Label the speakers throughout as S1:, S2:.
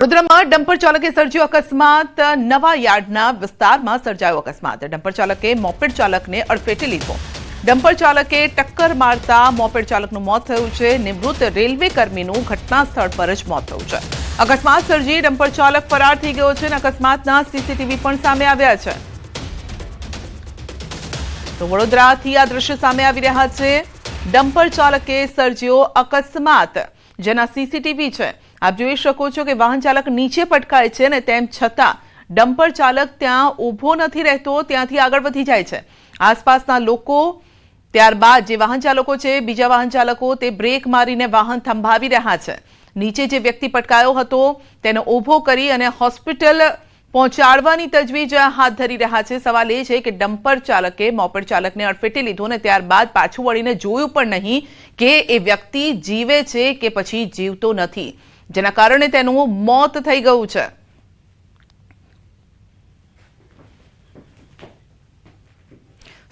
S1: વડોદરામાં ડમ્પર ચાલકે સર્જ્યો અકસ્માત। નવા યાર્ડના વિસ્તારમાં સર્જાયો અકસ્માત। ડમ્પર ચાલકે મોપેડ ચાલકને અડફેટે લીધો। ડમ્પર ચાલકે ટક્કર મારતા મોપેડ ચાલકનું મોત થયું છે। નિવૃત્ત રેલવે કર્મીનું ઘટના સ્થળ પર જ મોત થયું છે। અકસ્માત સર્જી ડમ્પર ચાલક ફરાર થઈ ગયો છે અને અકસ્માતના સીસીટીવી પણ સામે આવ્યા છે। તો વડોદરાથી આ દ્રશ્ય સામે આવી રહ્યા છે। ડમ્પર ચાલકે સર્જ્યો અકસ્માત, જેના સીસીટીવી છે। आप જોઈ શકો છો કે વાહન ચાલક નીચે પટકાય છે અને તેમ છતાં ડમ્પર ચાલક ત્યાં ઊભો નથી રહેતો, ત્યાંથી આગળ વધી જાય છે। આસપાસના લોકો, ત્યારબાદ જે વાહન ચાલકો છે, બીજા વાહન ચાલકો તે બ્રેક મારીને વાહન થંભાવી રહ્યા છે। નીચે જે વ્યક્તિ પટકાયો હતો તેને ઊભો કરી અને હોસ્પિટલ પહોંચાડવાની તજવીજ હાથ ધરી રહ્યા છે। સવાલ એ છે કે ડમ્પર ચાલકે મોપેડ ચાલકને અડફેટે લીધો અને ત્યારબાદ પાછું વળીને જોયું પણ નહીં કે એ વ્યક્તિ જીવે છે કે પછી જીવતો નથી, જેના કારણે તેનું મોત થઈ ગયું છે।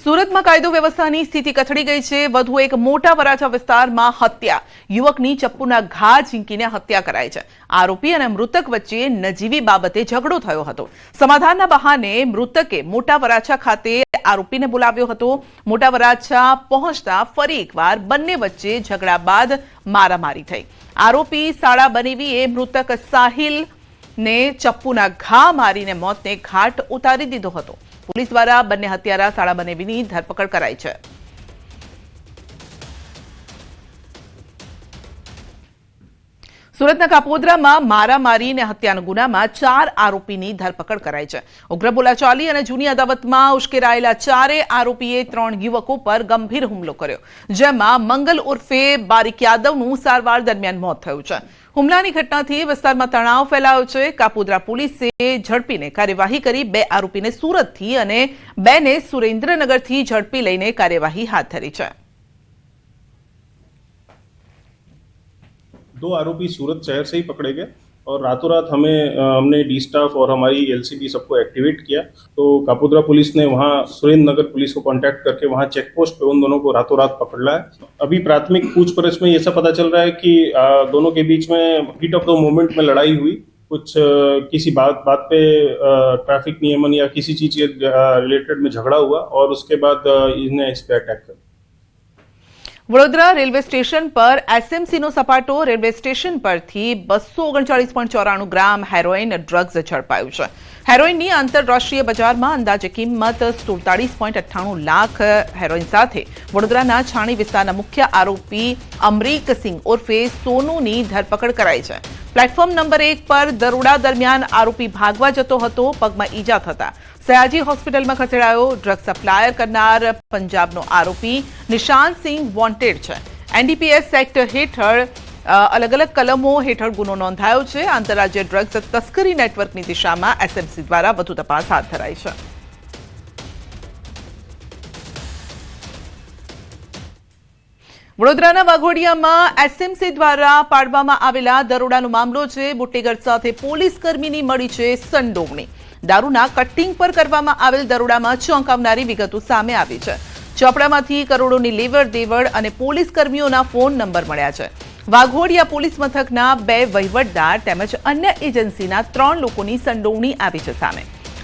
S1: સુરતમાં કાયદો વ્યવસ્થાની સ્થિતિ કથળી ગઈ છે। વધુ એક મોટા વરાછા વિસ્તારમાં હત્યા, યુવકની ચપ્પુના ઘા ઝીંકીને હત્યા કરાઈ છે। આરોપી અને મૃતક વચ્ચે નજીવી બાબતે ઝઘડો થયો હતો। સમાધાનના બહાને મૃતકે મોટા વરાછા ખાતે આરોપીને બોલાવ્યો હતો। મોટા વરાછા પહોંચતા ફરી એકવાર બંને વચ્ચે ઝઘડા બાદ મારામારી થઈ। આરોપી શાળા બનેવીએ મૃતક સાહિલને ચપ્પુના ઘા મારીને મોતને ઘાટ ઉતારી દીધો હતો। પોલીસ દ્વારા બંને હત્યારા શાળા બનેવીની ધરપકડ કરાઈ છે। સુરતના કાપોદ્રામાં મારામારી અને હત્યાના ગુનામાં 4 આરોપીની ધરપકડ કરાઈ છે। ઉગ્ર બોલાચાલી અને જૂની અદાવતમાં ઉશ્કેરાયેલા 4 આરોપીએ 3 યુવકો પર ગંભીર હુમલો કર્યો, જેમાં મંગલ ઉર્ફે બારીક યાદવનું સારવાર દરમિયાન મોત થયું છે। હુમલાની ઘટનાથી વિસ્તારમાં તણાવ ફેલાયો છે। કાપોદ્રા પોલીસે ઝડપીને કાર્યવાહી કરી 2 આરોપીને સુરતથી અને 2ને સુરેન્દ્રનગરથી ઝડપી લઈને કાર્યવાહી હાથ ધરી છે।
S2: 2 आरोपी सूरत शहर से ही पकड़े गए और रातों रात हमने डी स्टाफ और हमारी एलसीबी सबको एक्टिवेट किया। तो कापोद्रा पुलिस ने वहाँ सुरेंद्र नगर पुलिस को कांटेक्ट करके वहाँ चेक पोस्ट पे उन दोनों को रातों रात पकड़ लिया है। अभी प्राथमिक पूछपरछ में ऐसा पता चल रहा है कि दोनों के बीच में हीट ऑफ द मोमेंट में लड़ाई हुई। कुछ किसी बात पे ट्रैफिक नियमन या किसी चीज के रिलेटेड में झगड़ा हुआ और उसके बाद इन्हें इस पे अटैक कर।
S1: વડોદરા રેલવે સ્ટેશન પર એસએમસીનો સપાટો। રેલવે સ્ટેશન પરથી 239.94 ગ્રામ હેરોઇન ડ્રગ્સ ઝડપાયું છે। હેરોઇનની આંતરરાષ્ટ્રીય બજારમાં અંદાજે કિંમત 47.98 લાખ હેરોઇન સાથે વડોદરાના છાણી વિસ્તારના મુખ્ય આરોપી અમરીક સિંહ ઉર્ફે સોનુની ધરપકડ કરાઈ છે। પ્લેટફોર્મ નંબર 1 પર દરોડા દરમિયાન આરોપી ભાગવા જતો હતો। પગમાં ઈજા થતા સયાજી હોસ્પિટલમાં ખસેડાયો। ડ્રગ સપ્લાયર કરનાર પંજાબનો આરોપી નિશાંત સિંહ વોન્ટેડ છે। એનડીપીએસ એક્ટ હેઠળ अलग अलग कलमों हेठળ गुनो नोंधायो છે। आंतरराज्य ड्रग्स तस्करी नेटवर्कनी दिशाમાં एसएमसी द्वारा વધુ તપાસ હાથ ધરાઈ છે। વડોદરાના વાઘોડિયામાં એસએમસી દ્વારા પાડવામાં આવેલા દરોડાનો મામલો છે। બુટ્ટેગર સાથે પોલીસ કર્મીની મળી છે સંડોવણી। દારૂના કટિંગ પર કરવામાં આવેલ દરોડામાં ચોંકાવનારી વિગતો સામે આવી છે। ચોપડામાંથી કરોડોની લેવડ દેવડ અને પોલીસ કર્મીઓના ફોન નંબર મળ્યા છે। વાઘોડિયા પોલીસ મથકના 2 વહીવટદાર તેમજ અન્ય એજન્સીના 3 લોકોની સંડોવણી આવી છે સામે।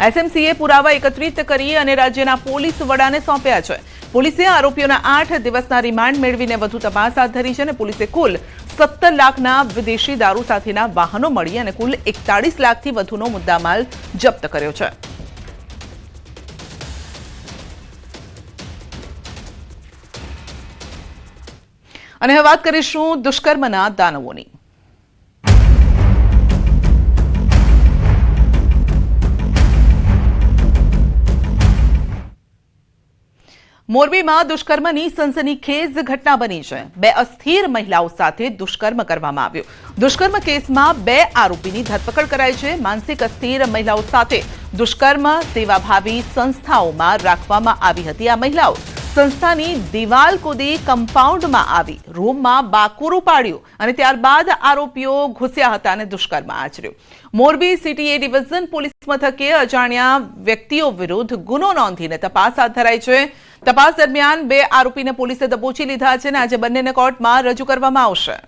S1: એસએમસીએ પુરાવા એકત્રિત કરી અને રાજ્યના પોલીસ વડાને સોંપ્યા છે। પોલીસે આરોપીઓના 8 દિવસના રિમાન્ડ મેળવીને વધુ તપાસ હાથ ધરી છે અને પોલીસે કુલ 17 લાખના વિદેશી દારૂ સાથેના વાહનો મળી અને કુલ 41 લાખથી વધુનો મુદ્દામાલ જપ્ત કર્યો છે। અને હવે વાત કરીશું દુષ્કર્મના દાનવોની। મોરબીમાં દુષ્કર્મની સનસનીખેજ ઘટના બની છે। 2 અસ્થિર મહિલાઓ સાથે દુષ્કર્મ કરવામાં આવ્યું। દુષ્કર્મ કેસમાં 2 આરોપીની ધરપકડ કરાઈ છે। માનસિક અસ્થિર મહિલાઓ સાથે દુષ્કર્મ સેવાભાવી સંસ્થાઓમાં રાખવામાં આવી હતી। આ મહિલાઓ સંસ્થાની દિવાલ કૂદી કમ્પાઉન્ડમાં આવી રૂમમાં બાકુરું પાડ્યું અને ત્યારબાદ આરોપીઓ ઘૂસ્યા હતા અને દુષ્કર્મ આચર્યું। Morbi city A division police મથકે અજાણ્યા વ્યક્તિઓ વિરુદ્ધ ગુનો નોંધીને તપાસ હાથ ધરાઈ છે। તપાસ દરમિયાન 2 આરોપીને પોલીસે દબોચી લીધા છે અને આજે બંનેને કોર્ટમાં રજૂ કરવામાં આવશે।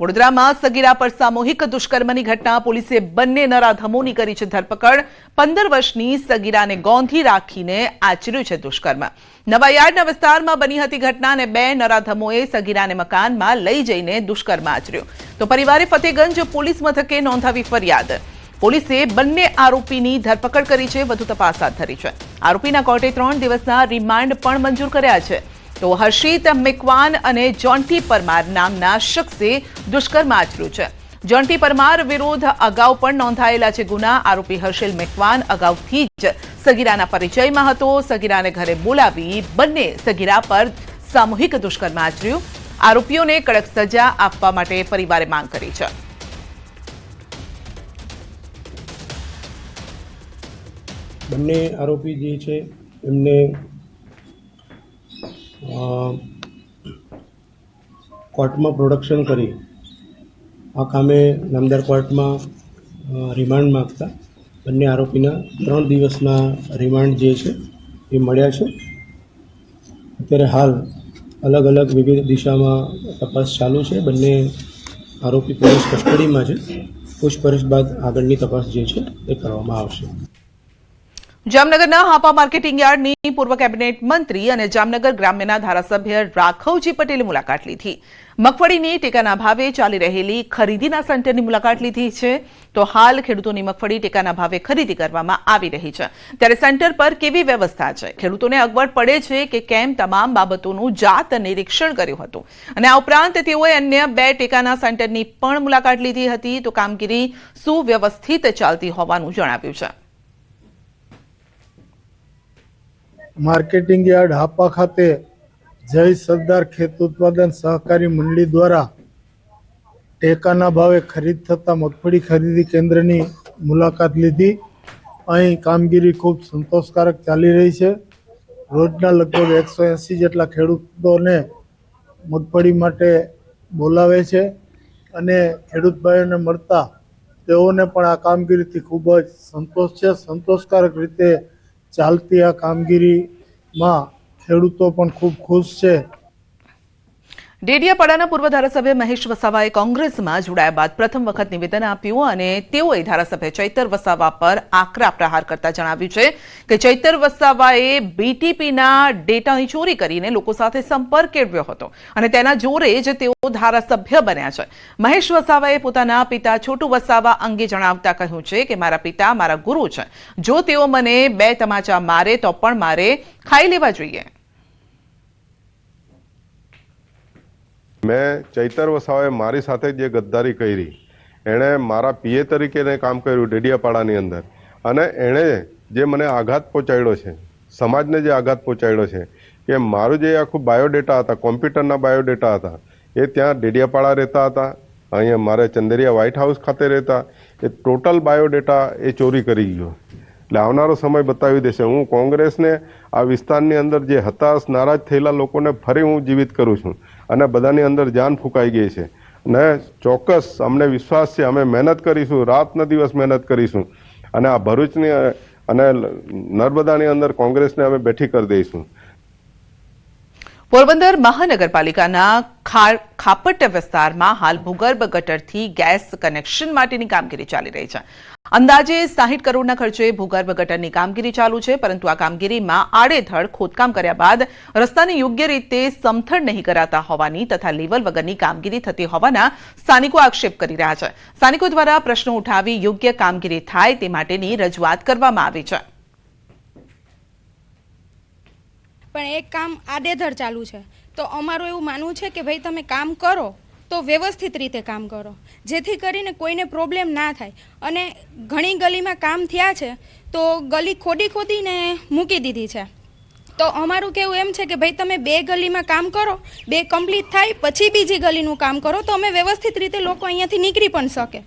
S1: વડોદરામાં સગીરા પર સામૂહિક દુષ્કર્મની ઘટના પોલીસે બંને નરાધમોની કરી છે ધરપકડ 15 વર્ષની સગીરાને ગોંધી રાખીને આચર્યું છે દુષ્કર્મ નવાયાર્ડના વિસ્તારમાં બની હતી ઘટના અને બે નરાધમોએ સગીરાને મકાનમાં લઈ જઈને દુષ્કર્મ આચર્યું તો પરિવારે ફતેગંજ પોલીસ મથકે નોંધાવી ફરિયાદ પોલીસે બંને આરોપીની ધરપકડ કરી છે વધુ તપાસ હાથ ધરી છે આરોપીના કોર્ટે 3 દિવસના રિમાન્ડ પણ મંજૂર કર્યા છે તો હર્ષિત મેકવાન અને જોન્ટી પરમાર નામના શખ્સે દુષ્કર્મ આચર્યું છે જોન્ટી પરમાર વિરુદ્ધ અગાઉ પણ નોંધાયેલા છે ગુના આરોપી હર્ષિલ મેકવાન અગાઉથી જ સગીરાના પરિચયમાં હતો સગીરાને ઘરે બોલાવી બંને સગીરા પર સામૂહિક દુષ્કર્મ આચર્યું આરોપીઓને કડક સજા આપવા માટે પરિવારે માંગ કરી છે
S3: બંને આરોપી જે છે એમને કોર્ટમાં પ્રોડક્શન કરી આ કામે નામદાર કોર્ટમાં રિમાન્ડ માગતા બંને આરોપીના 3 દિવસના રિમાન્ડ જે છે એ મળ્યા છે અત્યારે હાલ અલગ અલગ વિવિધ દિશામાં તપાસ ચાલુ છે બંને આરોપી પોલીસ કસ્ટડીમાં છે પૂછપરછ બાદ આગળની તપાસ જે છે એ કરવામાં આવશે
S1: જામનગરના હાપા માર્કેટિંગ યાર્ડની પૂર્વ કેબિનેટ મંત્રી અને જામનગર ગ્રામ્યના ધારાસભ્ય રાઘવજી પટેલે મુલાકાત લીધી મગફળીની ટેકાના ભાવે ચાલી રહેલી ખરીદીના સેન્ટરની મુલાકાત લીધી છે તો હાલ ખેડૂતોની મગફળી ટેકાના ભાવે ખરીદી કરવામાં આવી રહી છે ત્યારે સેન્ટર પર કેવી વ્યવસ્થા છે ખેડૂતોને અગવડ પડે છે કે કેમ તમામ બાબતોનું જાત નિરીક્ષણ કર્યું હતું અને આ ઉપરાંત તેઓએ અન્ય 2 ટેકાના સેન્ટરની પણ મુલાકાત લીધી હતી તો કામગીરી સુવ્યવસ્થિત ચાલતી હોવાનું જણાવ્યું છે
S4: માર્કેટિંગ યાર્ડ હાપા ખાતે જય સરદાર ખેત ઉત્પાદન સહકારી મંડળી દ્વારા ટેકાના ભાવે ખરીદ થતા મગફળી ખરીદી કેન્દ્રની મુલાકાત લીધી અહીં કામગીરી ખૂબ સંતોષકારક ચાલી રહી છે રોજના લગભગ 180 જેટલા ખેડૂતોને મગફળી માટે બોલાવે છે અને ખેડૂત ભાઈઓને મળતા તેઓને પણ આ કામગીરીથી ખૂબ જ સંતોષ છે સંતોષકારક રીતે ચાલતી આ કામગીરીમાં ખેડૂતો પણ ખૂબ ખુશ છે
S1: ડેડિયાપાડાના પૂર્વ ધારાસભ્ય મહેશ વસાવાએ કોંગ્રેસમાં જોડાયા બાદ પ્રથમ વખત નિવેદન આપ્યું અને તેઓએ ધારાસભ્ય ચૈતર વસાવા પર આકરા પ્રહાર કરતા જણાવ્યું છે કે ચૈતર વસાવાએ બીટીપીના ડેટાની ચોરી કરીને લોકો સાથે સંપર્ક કેળવ્યો હતો અને તેના જોરે જ તેઓ ધારાસભ્ય બન્યા છે મહેશ વસાવાએ પોતાના પિતા છોટુ વસાવા અંગે જણાવતા કહ્યું છે કે મારા પિતા મારા ગુરુ છે જો તેઓ મને 2 તમાચા મારે તો પણ મારે ખાઈ લેવા જોઈએ
S5: મેં ચૈતર વસાવાએ મારી સાથે જે ગદ્દારી કરી એણે મારા પીએ તરીકે કામ કર્યું ડેડિયાપાડાની અંદર અને એણે જે મને આઘાત પહોંચાડ્યો છે સમાજને જે આઘાત પહોંચાડ્યો છે કે મારું જે આખું બાયોડેટા હતા કોમ્પ્યુટરના બાયોડેટા હતા એ ત્યાં ડેડિયાપાડા રહેતા હતા અહીંયા મારે ચંદેરિયા વ્હાઇટ હાઉસ ખાતે રહેતા એ ટોટલ બાયોડેટા એ ચોરી કરી ગયો એટલે આવનારો સમય બતાવી દેશે હું કોંગ્રેસને આ વિસ્તારની અંદર જે હતાશ નારાજ થયેલા લોકોને ફરી હું જીવિત કરું છું અને બધાની અંદર જાન ફૂંકાઈ ગઈ છે અને ચોક્કસ અમને વિશ્વાસ છે અમે મહેનત કરીશું રાતનો દિવસ મહેનત કરીશું અને આ ભરૂચની અને નર્મદાની અંદર કોંગ્રેસને અમે બેઠી કરી દઈશું
S1: પોરબંદર મહાનગરપાલિકાના ખાપટ વિસ્તારમાં હાલ ભૂગર્ભ ગટરથી ગેસ કનેક્શન માટેની કામગીરી ચાલી રહી છે અંદાજે 60 કરોડના ખર્ચે ભૂગર્ભ ગટરની કામગીરી ચાલુ છે પરંતુ આ કામગીરીમાં આડેધડ ખોદકામ કર્યા બાદ રસ્તાને યોગ્ય રીતે સમથળ નહીં કરાતા હોવાની તથા લેવલ વગરની કામગીરી થતી હોવાના સ્થાનિકો આક્ષેપ કરી રહ્યા છે સ્થાનિકો દ્વારા પ્રશ્નો ઉઠાવી યોગ્ય કામગીરી થાય તે માટેની રજૂઆત કરવામાં આવી છે
S6: પણ એક કામ આડેધડ ચાલુ છે તો અમારું એવું માનવું છે કે ભાઈ તમે કામ કરો તો વ્યવસ્થિત રીતે કામ કરો જેથી કરીને કોઈને પ્રોબ્લેમ ના થાય અને ઘણી ગલીમાં કામ થયા છે તો ગલી ખોદીને મૂકી દીધી છે તો અમારું કહેવું એમ છે કે ભાઈ તમે 2 ગલીમાં કામ કરો 2 કમ્પ્લીટ થાય પછી બીજી ગલીનું કામ કરો તો અમે વ્યવસ્થિત રીતે લોકો અહીંયાથી નીકળી પણ શકે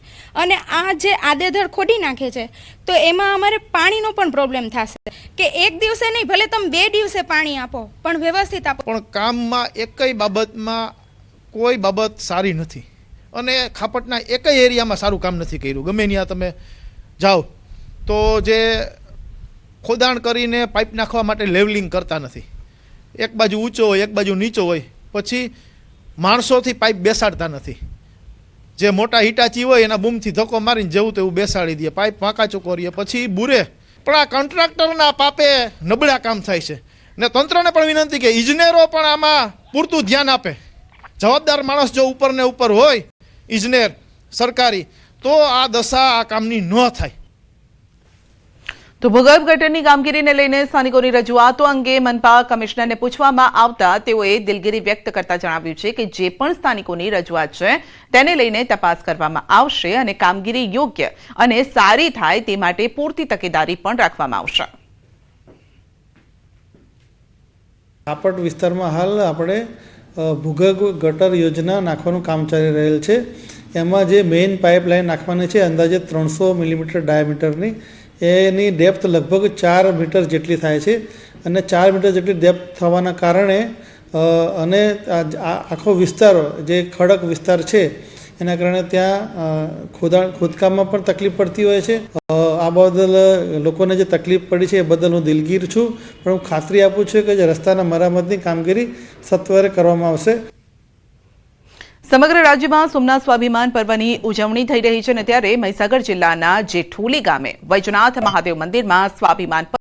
S6: અને આ જે આડેધડ ખોદી નાખે છે તો એમાં અમારે પાણીનો પણ પ્રોબ્લેમ થશે કે એક દિવસે નહીં ભલે તમે 2 દિવસે પાણી આપો પણ વ્યવસ્થિત આપો
S7: પણ કામમાં એકય બાબતમાં કોઈ બાબત સારી નથી અને ખાપટના એકય એરિયામાં સારું કામ નથી કર્યું ગમે ત્યાં તમે જાઓ તો જે ખોદાણ કરીને પાઇપ નાખવા માટે લેવલિંગ કરતા નથી એક બાજુ ઊંચો હોય એક બાજુ નીચો હોય પછી માણસોથી પાઇપ બેસાડતા નથી જે મોટા હિટાચી હોય એના બૂમથી ધક્કો મારીને જેવું તેવું બેસાડી દે, પાઇપ વાંકા ચોકોરીએ, પછી બુરે. પણ આ કોન્ટ્રાક્ટરના પાપે નબળા કામ થાય છે. ને તંત્રને પણ વિનંતી કે ઇજનેરો પણ આમાં પૂરતું ધ્યાન આપે. જવાબદાર માણસ જો ઉપર ને ઉપર હોય, ઇજનેર સરકારી, તો આ દશા આ કામની ન થાય.
S1: તો ભૂગર્ભ ગટરની કામગીરીને લઈને સ્થાનિકોની રજૂઆતો અંગે મનપા કમિશનરને પૂછવામાં આવતા તેઓએ દિલગીરી વ્યક્ત કરતા જણાવ્યું છે કે જે પણ સ્થાનિકોની રજૂઆત છે તેને લઈને તપાસ કરવામાં આવશે અને કામગીરી યોગ્ય અને સારી થાય તે માટે પૂરતી તકેદારી પણ રાખવામાં આવશે.
S8: કાપડ વિસ્તારમાં હાલ આપણે ભૂગર્ભ ગટર યોજના નાખવાનું કામ ચાલી રહેલ છે. એમાં જે મેઇન પાઇપલાઇન નાખવાની છે અંદાજે 300 મિલીમીટર ડાયામીટરની, એની ડેપ્થ લગભગ 4 મીટર જેટલી થાય છે. અને 4 મીટર જેટલી ડેપ્થ થવાના કારણે અને આખો વિસ્તાર જે ખડક વિસ્તાર છે એના કારણે ત્યાં ખોદકામમાં પણ તકલીફ પડતી હોય છે. આ બદલ લોકોને જે તકલીફ પડી છે એ બદલ હું દિલગીર છું, પણ હું ખાતરી આપું છું કે જે રસ્તાના મરામતની કામગીરી સત્વરે કરવામાં આવશે.
S1: સમગ્ર રાજ્યમાં સોમનાથ સ્વાભિમાન પર્વની ઉજવણી થઈ રહી છે અને ત્યારે મહીસાગર જિલ્લાના જેઠોલી ગામે વૈજનાથ મહાદેવ મંદિરમાં સ્વાભિમાન